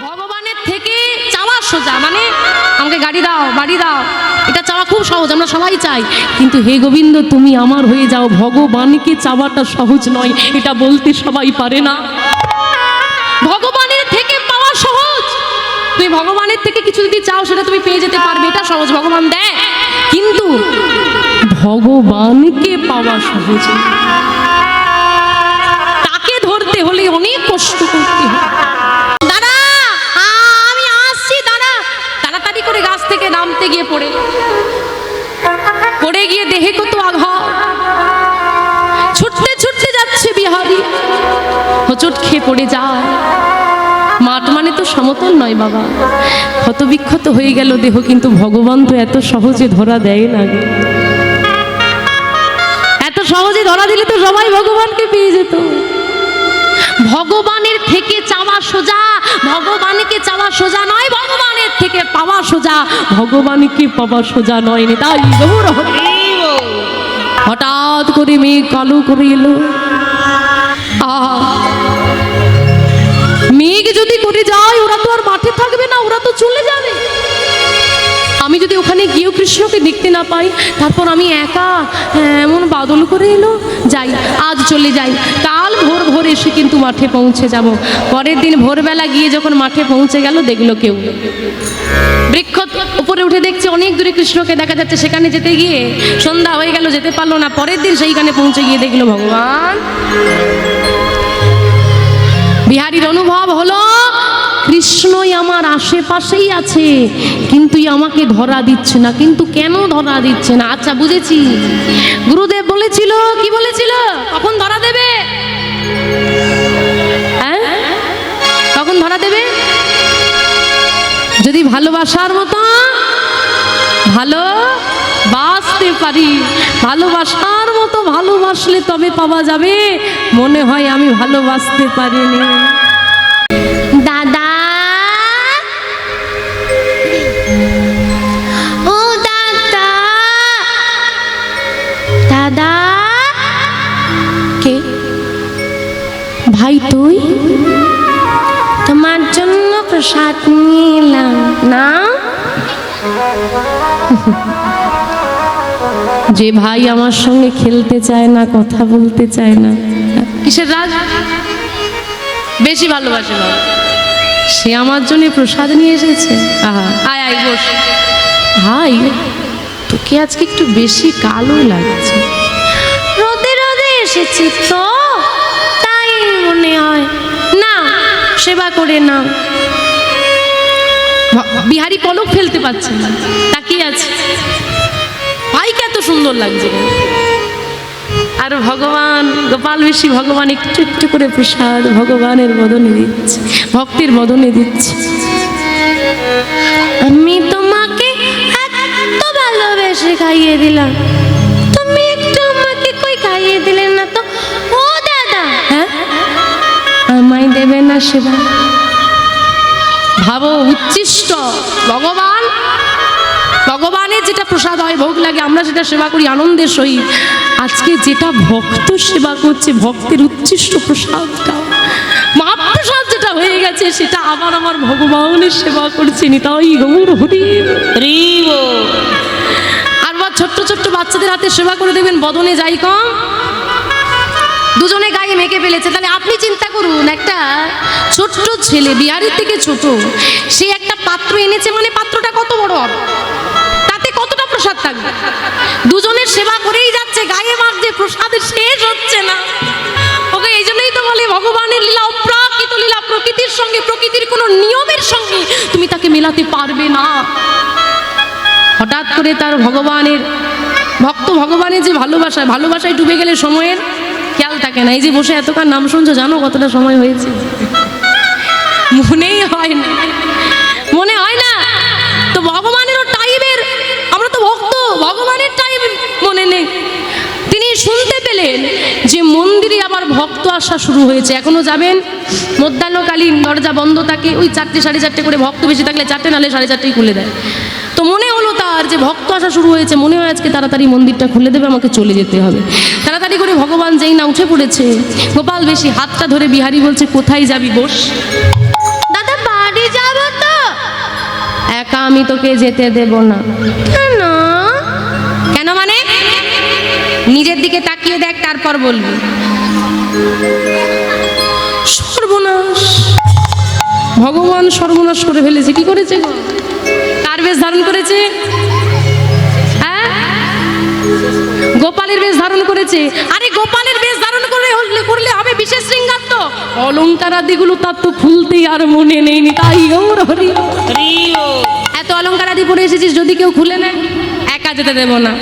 ভগবানের থেকে চাওয়া সোজা, মানে আমাকে গাড়ি দাও, বাড়ি দাও, এটা চাওয়া খুব সহজ, আমরা সবাই চাই। কিন্তু হে গোবিন্দ তুমি আমার হয়ে যাও, ভগবানকে চাওয়াটা সহজ নয়, এটা বলতে সবাই পারে না। ভগবানের থেকে পাওয়া সহজ, তুমি ভগবানের থেকে কিছু যদি চাও সেটা তুমি পেয়ে যেতে পারবে, এটা সহজ, ভগবান দেয়। কিন্তু ভগবানকে পাওয়া সহজ, তাকে ধরতে হলে অনেক কষ্ট করতে হয়। দাদা আমি আসছি, দাদা তাড়াতাড়ি করে গাছ থেকে নামতে গিয়ে পড়ে গিয়ে দেহে কত আঘাত, ছুটতে ছুটতে যাচ্ছে বিহারী, হোঁচট খেয়ে পড়ে যায়। মাঠ মানে তো সমতল নয় বাবা, ক্ষত বিক্ষত হয়ে গেল দেহ, কিন্তু ভগবান তো এত সহজে ধরা দেয় না। এত সহজে ধরা দিলে তো সবাই ভগবানকে পেয়ে যেত। ভগবানের থেকে চাওয়া সোজা, ভগবানকে চাওয়া সোজা নয়, ভগবানের থেকে পাওয়া সোজা, ভগবানকে পাওয়া সোজা নয়। তাই হঠাৎ করে মেঘ কালো করে এলো। মেঘ যদি করে যায় ওরা তো আর মাঠে থাকবে না, ওরা তো চলে যাবে। আমি যদি ওখানে গিয়েও কৃষ্ণকে দেখতে না পাই, তারপর আমি একা এমন বাদল করে এলো, যাই আজ চলে যাই, কাল ভোর ভোর এসে কিন্তু মাঠে পৌঁছে যাব। পরের দিন ভোরবেলা গিয়ে যখন মাঠে পৌঁছে গেল, দেখলো কেউ বৃক্ষ উপরে উঠে দেখছে অনেক দূরে কৃষ্ণকে দেখা যাচ্ছে। সেখানে যেতে গিয়ে সন্ধ্যা হয়ে গেল, যেতে পারলো না। পরের দিন সেইখানে পৌঁছে গিয়ে দেখলো ভগবান। বিহারীর অনুভব হলো কৃষ্ণই আমার আশেপাশেই আছে, কিন্তু আমাকে ধরা দিচ্ছে না। কিন্তু কেন ধরা দিচ্ছে না? আচ্ছা বুঝেছি, গুরুদেব বলেছিল, কি বলেছিল, কখন ধরা দেবে? হ্যাঁ, কখন ধরা দেবে? যদি ভালোবাসার মতো ভালোবাসতে পারি, ভালোবাসার মতো ভালোবাসলে তবে পাওয়া যাবে। মনে হয় আমি ভালোবাসতে পারিনি। দাদা ও দাদা, দাদা কে? ভাই তুই? তোমার জন্য প্রসাদ নিয়ে এলাম না। যে ভাই আমার সঙ্গে খেলতে চায় না, কথা বলতে চায় না, কিসের রাজ? বেশি ভালোবাসে বাবা, সে আমার জন্য প্রসাদ নিয়ে এসেছে। আয় আয় বস। ভাই তোকে আজকে একটু বেশি কালো লাগছে। রোদে রোদে এসেছি তো, তাই মনে হয়। না, সেবা করে না। বিহারী পলক ফেলতে পারছে না, তাকিয়ে আছে। ভাইকে এত সুন্দর লাগছে। আর ভগবান গোপাল বেশি, ভগবান একটু একটু করে প্রসাদ ভগবানের বদনে দিচ্ছে, ভক্তের বদনে দিচ্ছে। আমি তোমাকে এত ভালোবেসে খাইয়ে দিলাম, তুমি একটু আমাকে কই খাইয়ে দিলেন না তো? ও দাদা, হ্যাঁ আমায় দেবে না সেবা? ভাবো, উচ্ছিষ্ট ভগবান, ভগবানের যেটা প্রসাদ হয়, ভোগ লাগে, আমরা সেটা সেবা করি আনন্দের সহিত। আজকে যেটা ভক্ত সেবা করছে, ভক্তের উচ্ছিষ্ট প্রসাদটা, মহাপ্রসাদ যেটা হয়ে গেছে, সেটা আবার আমার ভগবানের সেবা করছে। নিতাই গৌর হরি হরি। আর ছোট্ট ছোট্ট বাচ্চাদের হাতে সেবা করে দেবেন, বদনে যাই কম, দুজনে গায়ে মেখে ফেলেছে। তাহলে আপনি চিন্তা করুন, একটা ছোট্ট ছেলে, বিহারীর থেকে ছোট, সে একটা পাত্র এনেছে, মানে পাত্রটা কত বড় হবে, তাতে কতটা প্রসাদ থাকবে। দুজনের সেবা করেই যাচ্ছে, গায়ে মাখছে, প্রসাদের শেষ হচ্ছে না। ওকে এই জন্যই তো বলে ভগবানের লীলা অপ্রাকৃত লীলা, প্রকৃতির সঙ্গে, প্রকৃতির কোনো নিয়মের সঙ্গে তুমি তাকে মেলাতে পারবে না। হঠাৎ করে তার ভগবানের ভক্ত, ভগবানের যে ভালোবাসায়, ভালোবাসায় ডুবে গেলে সময়ের খেয়াল থাকে না। এই যে বসে এতক্ষণ নাম শুনছো, জানো কতটা সময় হয়েছে? মনেই হয় না, মনে হয় না। তো ভগবানেরও টাইমের, আমরা তো ভক্ত, ভগবানের টাইম মনে নেই। তিনি শুনতে পেলেন যে মন্দিরে আবার ভক্ত আসা শুরু হয়েছে। এখনো যাবেন, মধ্যাহ্নকালীন দরজা বন্ধ থাকে, ওই 4টে 4:30 করে, ভক্ত বেশি থাকলে 4টে, নাহলে 4:30 খুলে দেয়। তো মনে হলো তার যে ভক্ত আসা শুরু হয়েছে, মনে হয় আজকে তাড়াতাড়ি মন্দিরটা খুলে দেবে, আমাকে চলে যেতে হবে। তাড়াতাড়ি করে ভগবান যেই না উঠে পড়েছে, গোপাল বেশি হাতটা ধরে বিহারী বলছে, কোথায় যাবি? বস। দাদা বাড়ি আমি তোকে যেতে দেব না। কেন? কেন মানে নিজের দিকে তাকিয়ে দেখ, তারপর বলবি। সর্বনাশ, ভগবান সর্বনাশ করে ফেলেছে। কি করেছে গো? কার বেশ ধারণ করেছে? হ্যাঁ, গোপালের বেশ ধারণ করেছে। আরে গোপালের বেশ ধারণ করলে হবে বিশেষ শৃঙ্গার, তো অলংকার আদিগুলো তার তো খুলতেই আর মনে নেই। তাই ওর হরি এত অলংকার আদি পরে এসেছিস, যদি কেউ খুলে নেয় একা যেতে দেব না।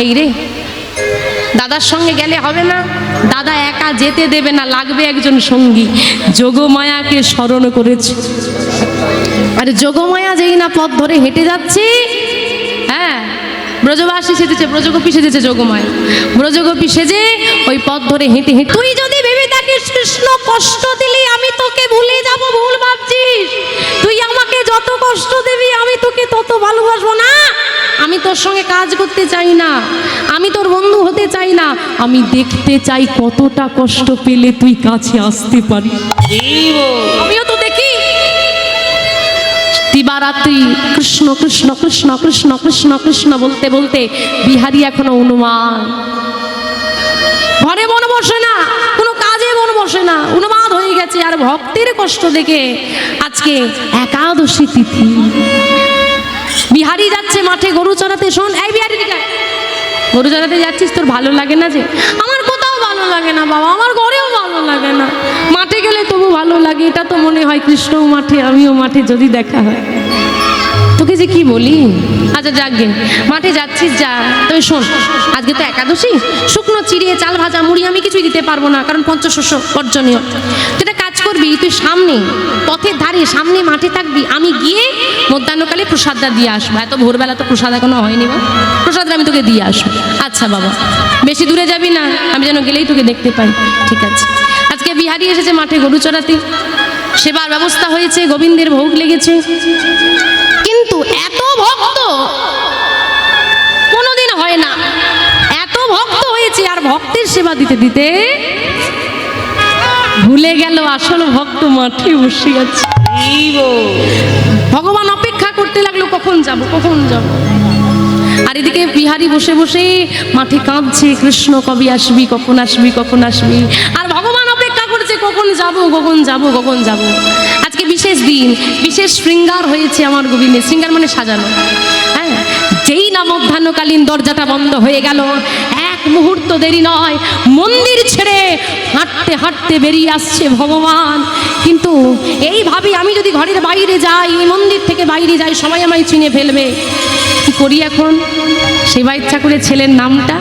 এই রে, দাদার সঙ্গে গেলে হবে না, দাদা একা যেতে দেবে না, লাগবে একজন সঙ্গী। যোগমায়াকে স্মরণ করেছে। আর যোগমায়া যেই না পথ ধরে হেঁটে যাচ্ছে, হ্যাঁ, ব্রজবাসী সেজেছে, ব্রজগোপী সেজেছে যোগমায়া। ব্রজগোপী সেজে ওই পথ ধরে হেঁটে হেঁটে, তুই যদি ভেবে থাকিস কৃষ্ণ কষ্ট দিলি আমি তোকে ভুলে যাব, ভুল ভাবছিস। তুই আমাকে যত কষ্ট দিবি আমি তোকে তত ভালোবাসবো না। আমি তোর সঙ্গে কাজ করতে চাই না, আমি তোর বন্ধু হতে চাই না, আমি দেখতে চাই কতটা কষ্ট পেলে তুই কাছে আসতে পারি। আমিও তো দেখি। দিবারাত্রি কৃষ্ণ কৃষ্ণ কৃষ্ণ কৃষ্ণ কৃষ্ণ কৃষ্ণ বলতে বলতে বিহারী এখনো উন্মাদ। ঘরে মন বসে না, কোনো কাজে মন বসে না, উন্মাদ হয়ে গেছে। আর ভক্তের কষ্ট দেখে আজকে একাদশী তিথি। বিহারী যাচ্ছে মাঠে গরু চড়াতে। শোন, এই বিহারী দিকে, গরু চড়াতে যাচ্ছিস, তোর ভালো লাগে না? যে আমার কোথাও ভালো লাগে না বাবা, আমার ঘরেও ভালো লাগে না, মাঠে গেলে তবু ভালো লাগে। এটা তো মনে হয় কৃষ্ণও মাঠে আমিও মাঠে, যদি দেখা হয়। তোকে যে কি বলি। আচ্ছা যাকগে, মাঠে যাচ্ছিস যা। তবে শোন, আজকে তো একাদশী, শুকনো চিড়িয়ে চাল ভাজা মুড়ি আমি কিছুই দিতে পারবো না, কারণ পঞ্চশস্য বর্জনীয়। যেটা কাজ করবি, তুই সামনে পথের ধারে সামনে মাঠে থাকবি, আমি গিয়ে মধ্যাহ্নকালে প্রসাদটা দিয়ে আসবো। এত ভোরবেলা তো প্রসাদ এখনো হয়নি বা, প্রসাদটা আমি তোকে দিয়ে আসবো। আচ্ছা বাবা, বেশি দূরে যাবি না, আমি যেন গেলেই তোকে দেখতে পাই। ঠিক আছে। আজকে বিহারী এসেছে মাঠে গরু চড়াতে, সেবার ব্যবস্থা হয়েছে, গোবিন্দের ভোগ লেগেছে। কিন্তু এত ভক্ত কোনোদিন হয় না, এত ভক্ত হয়েছে, আর ভক্তের সেবা দিতে দিতে ভুলে গেল আসল ভক্ত মাঠে বসে আছে। ভগবান অপেক্ষা করতে লাগলো, কখন যাব কখন যাব। আর এদিকে বিহারী বসে বসে মাঠে কাঁদছে, কৃষ্ণ কবে আসবি, কখন আসবি, কখন আসবি। আর ভগবান অপেক্ষা করছে, কখন যাব কখন যাব কখন যাব। আজকে বিশেষ দিন, বিশেষ শৃঙ্গার হয়েছে আমার গোবিন্দের। শৃঙ্গার মানে সাজানো। হ্যাঁ, যেই না মধ্যাহ্নকালীন দরজাটা বন্ধ হয়ে গেল, এক মুহূর্ত দেরি নয়, মন্দির ছেড়ে হাঁটতে হাঁটতে বেরিয়ে আসছে ভগবান। কিন্তু এইভাবে আমি যদি ঘরের বাইরে যাই, এই মন্দির থেকে বাইরে যাই, সবাই আমায় চিনে ফেলবে। কি করি এখন? সেবা ইচ্ছা করে ছেলের নামটা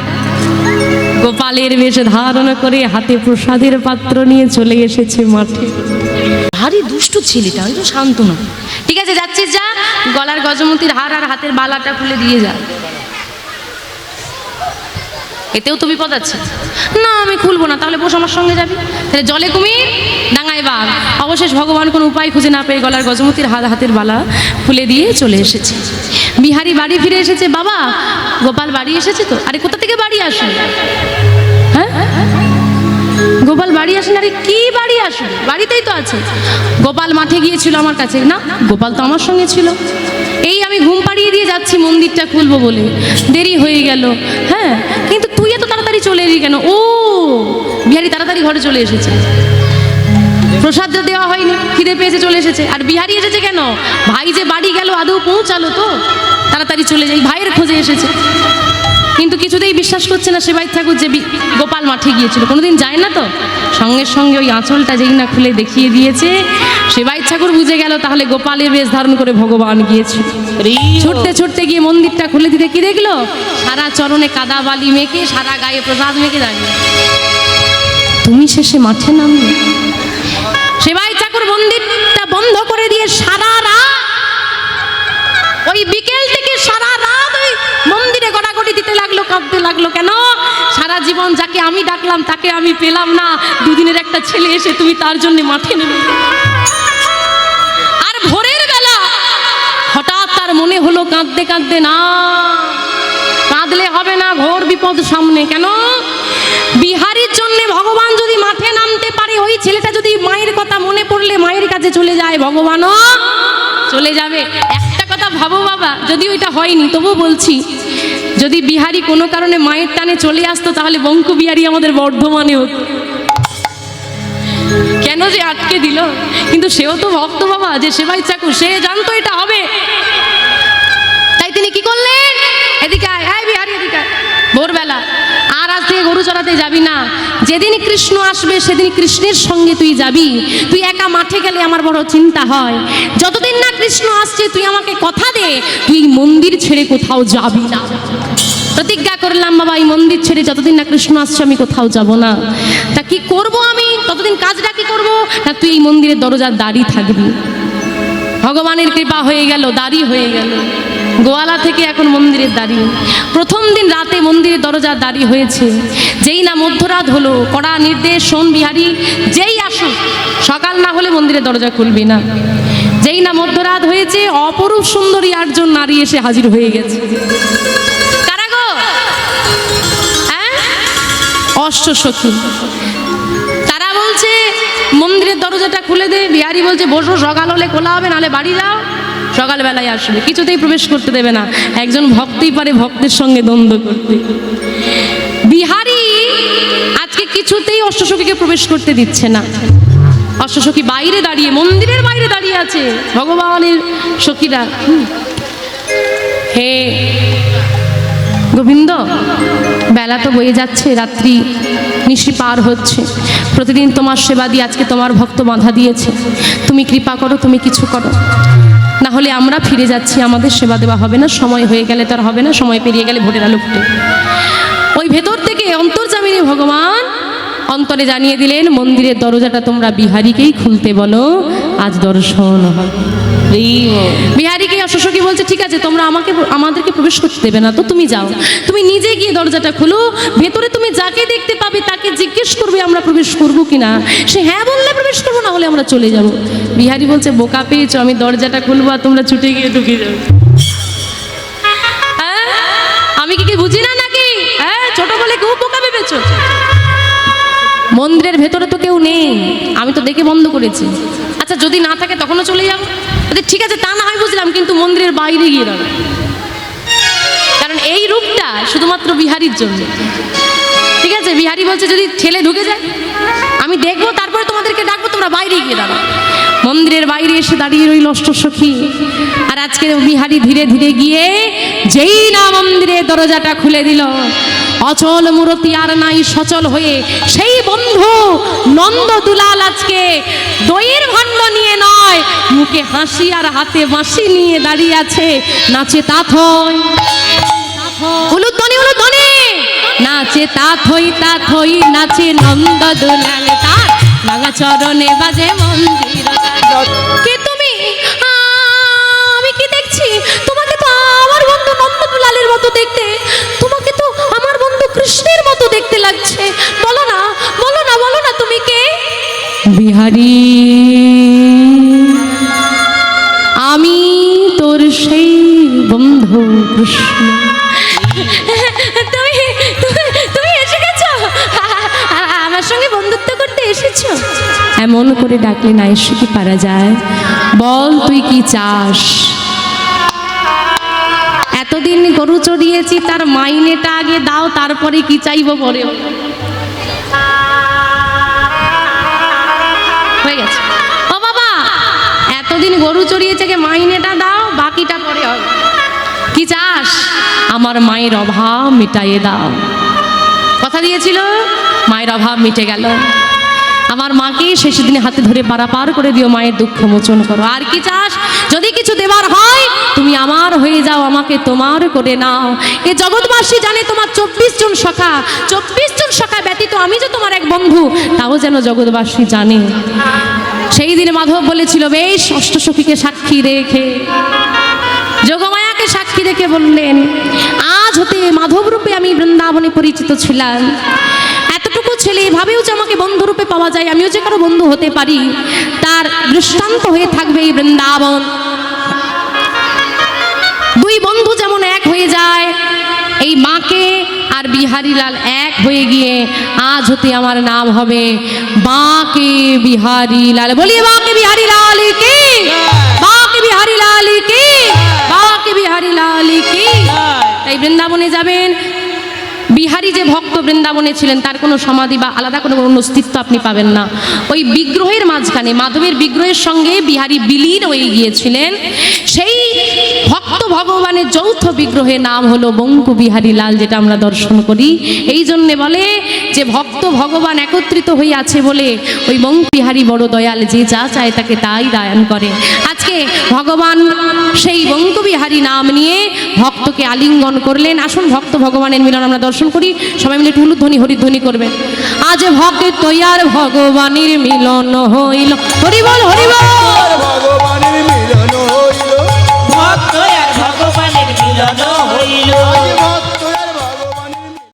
গোপালের বেশ ধারণ করে হাতে প্রসাদের পাত্র নিয়ে চলে এসেছে মাঠে। ভারী দুষ্টু ছেলেটা, ওই তো শান্ত না। ঠিক আছে, যাচ্ছিস যা, গলার গজমতির হার আর হাতের বালাটা খুলে দিয়ে যা। এতেও তো বিপদ আছে। না আমি খুলবো না। তাহলে বস, আমার সঙ্গে যাবি। তাহলে জলে কুমির ডাঙায় বাঘ। অবশেষ ভগবান কোনো উপায় খুঁজে না পেয়ে গলার গজমতির হাতের বালা খুলে দিয়ে চলে এসেছে। বিহারী বাড়ি ফিরে এসেছে। বাবা, গোপাল বাড়ি এসেছে তো? আরে কোথা থেকে বাড়ি আসে? হ্যাঁ, গোপাল বাড়ি আসে না? আরে কি বাড়ি আসে? বাড়িতেই তো আছে। গোপাল মাঠে গিয়েছিল আমার কাছে। না, গোপাল তো আমার সঙ্গে ছিল। এই আমি ঘুম পাড়িয়ে দিয়ে যাচ্ছি মন্দিরটা খুলবো বলে, দেরি হয়ে গেল। হ্যাঁ, কিন্তু তুই এত তাড়াতাড়ি চলে এলি কেন? ও, বিহারী তাড়াতাড়ি ঘরে চলে এসেছে। প্রসাদটা দেওয়া হয়নি, খিদে পেয়েছে, চলে এসেছে। আর বিহারী এসেছে কেন? ভাই যে বাড়ি গেল আদৌ পৌঁছালো তো? তাড়াতাড়ি চলে যাই, ভাইয়ের খোঁজে এসেছে। কিন্তু কিছুতেই বিশ্বাস করছে না সেবাই ঠাকুর যে গোপাল মাঠে গিয়েছিল। কোনোদিন যায় না তো। সঙ্গে সঙ্গে ওই আঁচলটা যেই না খুলে দেখিয়ে দিয়েছে, সেবাই ঠাকুর বুঝে গেল তাহলে গোপালের বেশ ধারণ করে ভগবান গিয়েছে। ছুটতে ছুটতে গিয়ে মন্দিরটা খুলে দিতে কি দেখলো? সারা চরণে কাদা বালি মেখে, সারা গায়ে প্রসাদ মেখে দাঁড়িয়ে। তুমি শেষে মাঠে নামলে। সেবাই ঠাকুর মন্দিরটা বন্ধ করে দিয়ে সারা রাত, ওই বিকেল থেকে সারা রাত ওই মন্দিরে গড়াগড়ি দিতে লাগলো, কাঁদতে লাগলো। কেন? সারা জীবন যাকে আমি ডাকলাম তাকে আমি পেলাম না। দুদিনের একটা ছেলে এসে তুমি তার জন্য মাঠে নেমে। আর ভোরের বেলা হঠাৎ তার মনে হলো কাঁদতে কাঁদতে, না কাঁদলে হবে না, ঘোর বিপদ সামনে। কেন? বিহারীর জন্য ভগবান যদি মাঠে নামতে পারে, ওই ছেলেটা যদি মায়ের কথা মনে পড়লে মায়ের কাছে চলে যায়, ভগবানও চলে যাবে। একটা কথা একটা ভাবো বাবা, যদিও এটা হয়নি তবুও বলছি, যদি বিহারি কোনো কারণে মায়ের টানে চলে আসতো তাহলে বঙ্কু বিহারি আমাদের বর্ধমানে হতো। কেন যে আটকে দিল, কিন্তু সেও তো ভক্ত বাবা, যে সেবাই চাকু, সে জানতো এটা হবে। তাই তিনি কি করলেন, এদিকে আয়, আয় বিহারি এদিকে আয়, ভোরবেলা আর আজ থেকে গরু চড়াতে যাবি না, যেদিন কৃষ্ণ আসবে সেদিন কৃষ্ণের সঙ্গে তুই যাবি। তুই একা মাঠে গেলে আমার বড় চিন্তা হয়, যতদিন না কৃষ্ণ আসছে তুই আমাকে কথা দে, তুই মন্দির ছেড়ে কোথাও যাবি না। প্রতিজ্ঞা করলাম বাবা, এই মন্দির ছেড়ে যতদিন না কৃষ্ণ আসছে আমি কোথাও যাব না। তা কি করব আমি, ততদিন কাজটা কি করব না, তুই এই মন্দিরের দরজার দাঁড়িয়ে থাকবি। ভগবানের কৃপা হয়ে গেল, দাঁড়িয়ে হয়ে গেল, গোয়ালা থেকে এখন মন্দিরের দাঁড়ি। প্রথম দিন রাতে মন্দিরের দরজার দাঁড়ি হয়েছে, যেই না মধ্যরাত হলো, কড়া নির্দেশ, শোন বিহারি, যেই আসুক সকাল না হলে মন্দিরের দরজা খুলবি না। যেই না মধ্যরাত হয়েছে, অপরূপ সুন্দরী 8 জন নারী এসে হাজির হয়ে গেছে। কারা গো? অষ্টসখী। তারা বলছে মন্দিরের দরজাটা খুলে দে। বিহারি বলছে বসো, সকাল হলে খোলা হবে, নাহলে বাড়ি যাও, সকালবেলায় আসবে। কিছুতেই প্রবেশ করতে দেবে না, একজন ভক্তই পারে ভক্তের সঙ্গে দ্বন্দ্ব করতে। বিহারি আজকে কিছুতেই অষ্টসখীকে প্রবেশ করতে দিচ্ছে না। অষ্টসখী বাইরে দাঁড়িয়ে, মন্দিরের বাইরে দাঁড়িয়ে আছে ভগবানের সখীরা। হে গোবিন্দ, বেলা তো বয়ে যাচ্ছে, রাত্রি নিশি পার হচ্ছে, প্রতিদিন তোমার সেবা দিয়ে আজকে তোমার ভক্ত বাধা দিয়েছে, তুমি কৃপা করো, তুমি কিছু করো, না হলে আমরা ফিরে যাচ্ছি, আমাদের সেবা দেওয়া হবে না, সময় হয়ে গেলে তার হবে না, সময় পেরিয়ে গেলে ভোরের আলো ফুটে। ওই ভেতর থেকে অন্তর্যামিনী ভগবান অন্তরে জানিয়ে দিলেন, মন্দিরের দরজাটা তোমরা বিহারিকেই খুলতে বলো, আজ দর্শন হবে। বিহারিকে অষ্টসখী বলছে ঠিক আছে, তোমরা আমাদেরকে প্রবেশ করতে দেবে না তো তুমি যাও, তুমি নিজে গিয়ে দরজাটা খুলো, ভেতরে তুমি যাকে দেখতে পাবে তাকে জিজ্ঞেস করবে আমরা প্রবেশ করবো কিনা, সে হ্যাঁ বললে প্রবেশ করবো, না হলে আমরা চলে যাব। বিহারি বলছে বোকা পেয়েছো, আমি দরজাটা খুলবো আর তোমরা ছুটে গিয়ে ঢুকে যাবে। আমি কি বুঝি না নাকি? ছোট বলে কেউ বোকা ভেবেছো? মন্দিরের ভেতরে তো কেউ নেই, আমি তো দেখে বন্ধ করেছি। আচ্ছা যদি না থাকে তখনও চলে যাবো, ঠিক আছে তা না হয় বুঝলাম, কিন্তু মন্দিরের বাইরে গিয়ে দাঁড়াবো, কারণ এই রূপটা শুধুমাত্র বিহারির জন্য। ঠিক আছে, বিহারি বলছে যদি ছেলে ঢুকে যায় আমি দেখবো, তারপরে তোমাদেরকে ডাকবো, তোমরা বাইরে গিয়ে দাঁড়াও। মন্দিরের বাইরে এসে দাঁড়িয়ে রইল অষ্টসখী। আর আজকে বিহারি ধীরে ধীরে গিয়ে যেই না মন্দিরের দরজাটা খুলে দিল, অচল মূরতি আর নাই, সচল হয়ে সেই বন্ধু নন্দ দুলাল আজকে দইয়ের ভাণ্ড নিয়ে নয়, মুখে হাসি আর হাতে বাঁশি নিয়ে দাঁড়িয়ে আছে, নাচে তাথই উলুধ্বনি উলুধ্বনি, নাচে তাথই তাথই, নাচে নন্দ দুলাল, তার নাগা চরণে বাজে মন্দির। কে তুমি? আমি কি দেখছি? তোমাকে তো আমার বন্ধু নন্দ দুলালের মতো দেখতে, তোমাকে তো আমার বন্ধু কৃষ্ণের মতো দেখতে লাগছে, বলো না বলো না বলো না তুমি কে? বিহারি, আমি তোর সেই বন্ধু কৃষ্ণ। তুমি এসে গেছো, আমার সঙ্গে বন্ধুত্ব করতে এসেছো? এমন করে ডাকলে না এসে কি পারা যায়? বল তুই কি চাস? এতদিন গরু চড়িয়েছি, তার মাইনেটা আগে দাও, তারপরে কি চাইবো পরে। হয়ে গেছে ও বাবা, এতদিন গরু চড়িয়েছে, আগে মাইনেটা দাও, বাকিটা পরে হবে। কি চাস? আমার মায়ের অভাব মিটাইয়ে দাও। কথা দিয়েছিল, মায়ের অভাব মিটে গেল। আমার মাকে শেষ দিনে হাতে ধরে পারাপার করে দিও, মায়ের দুঃখ মোচন করো। আর কি চাস? যদি কিছু দেবার হয় তুমি আমার হয়ে যাও, আমাকে তোমার করে নাও। এ জগৎবাসী জানে তোমার 24 জন সখা, 24 জন সখা ব্যতীত আমি যে তোমার এক বন্ধু, তাও যেন জগৎবাসী জানে। সেই দিনে মাধব বলেছিল, বেশ, অষ্টসখীকে সাক্ষী রেখে, যোগমায়াকে সাক্ষী রেখে বললেন, আজ হতে মাধব রূপে আমি বৃন্দাবনে পরিচিত ছিলাম। এতটুকু ছেলে এভাবেও যে আমাকে বন্ধুরূপে পাওয়া যায়, আমিও যে কারো বন্ধু হতে পারি, তার দৃষ্টান্ত হয়ে থাকবে এই বৃন্দাবন। দুই বন্ধু যেমন এক হয়ে যায়, এই মাকে আর বিহারীলাল এক হয়ে গিয়ে আজ হতে আমার নাম হবে বাঁকে বিহারীলাল। বলিয়ে বাঁকে বিহারীলাল কি, বাঁকে বিহারীলাল কি। বৃন্দাবনে ছিলেন, তার কোনো সমাধি বা আলাদা কোনো অস্তিত্ব আপনি পাবেন না। ওই বিগ্রহের মাঝখানে মাধবের বিগ্রহের সঙ্গে বিহারী বিলীন হয়ে গিয়েছিলেন। সেই ভক্ত ভগবানের যৌথ বিগ্রহের নাম হলো বঙ্কু বিহারী লাল, যেটা আমরা দর্শন করি। এই জন্যে বলে যে ভক্ত ভগবান একত্রিত হয়ে আছে বলে ওই বঙ্কু বিহারী বড় দয়াল, যে যা চায় তাকে তাই দান করে। আজকে ভগবান সেই বঙ্কু বিহারী নাম নিয়ে ভক্তকে আলিঙ্গন করলেন। আসুন ভক্ত ভগবানের মিলন আমরা দর্শন করি, সবাই মিলে টুলু ধ্বনি হরিধ্বনি করবেন। আজ ভক্ত আর ভগবানের মিলন হইল, হরিবল হরিবল, ভগবানের মিলন হইল, ভক্ত আর ভগবানের মিলন হইল।